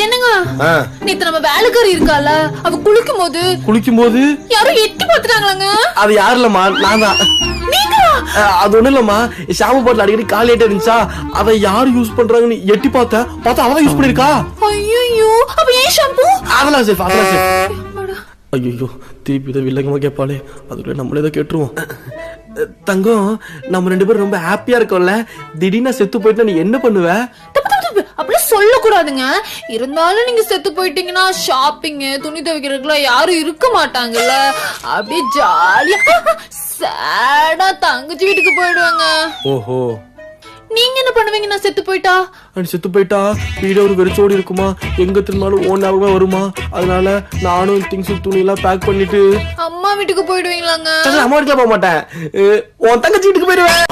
என்னங்க நேத்து நம்ம வேலைக்காரி இருக்கால, அவ குளிக்கும் போது யாரும் எட்டி பாத்துட்டாங்களாங்க. அது யாருலமா? நான் தான். அது ஒண்ணு இல்லம்மா, ஷாம்பு பாட்டில் அடிக்கடி காலியாட்டே இருந்துச்சா, அதை யாரு யூஸ் பண்றாங்கன்னு எட்டி பார்த்தா அவதான் யூஸ் பண்ணிருக்கா. ஐயோ, அப்ப ஏன் ஷாம்பு? அதெல்லாம் சேஃப், அதெல்லாம் சேஃப். ஐயோ, திருப்பி இதை வில்லங்கமா கேட்பாளே, அதுக்குள்ள நம்மளே தான் கேட்டுருவோம். தங்கம், நம்ம 2 பேரும் ரொம்ப ஹாப்பியா இருக்கோம்ல, திடீர்னு செத்து போயிட்டா நீ என்ன பண்ணுவ? அப்படி சொல்ல கூடாதுங்க. இருந்தாலும் நீங்க செத்து போயிட்டீங்கன்னா ஷாப்பிங், துணி துவைக்கிறதுக்குலாம் யாரும் இருக்க மாட்டாங்கல்ல. அப்படியே ஜாலியா சேடா தங்கச்சி வீட்டுக்கு போயிடுவாங்க. ஓஹோ, நீங்க என்ன பண்ணுவீங்க நான் செத்து போயிட்டா? செத்து போயிட்டா வீடு ஒரு வெறிச்சோடி இருக்குமா, எங்க திரும்பினாலும் ஓன் ஞாபகம் வருமா. அதனால நானும் திங்ஸ் துணி எல்லாம் பேக் பண்ணிட்டு அம்மா வீட்டுக்கு போயிடுவீங்களாங்க? அம்மா வீட்டுல போக மாட்டேன், உன் தங்கச்சி வீட்டுக்கு போயிடுவேன்.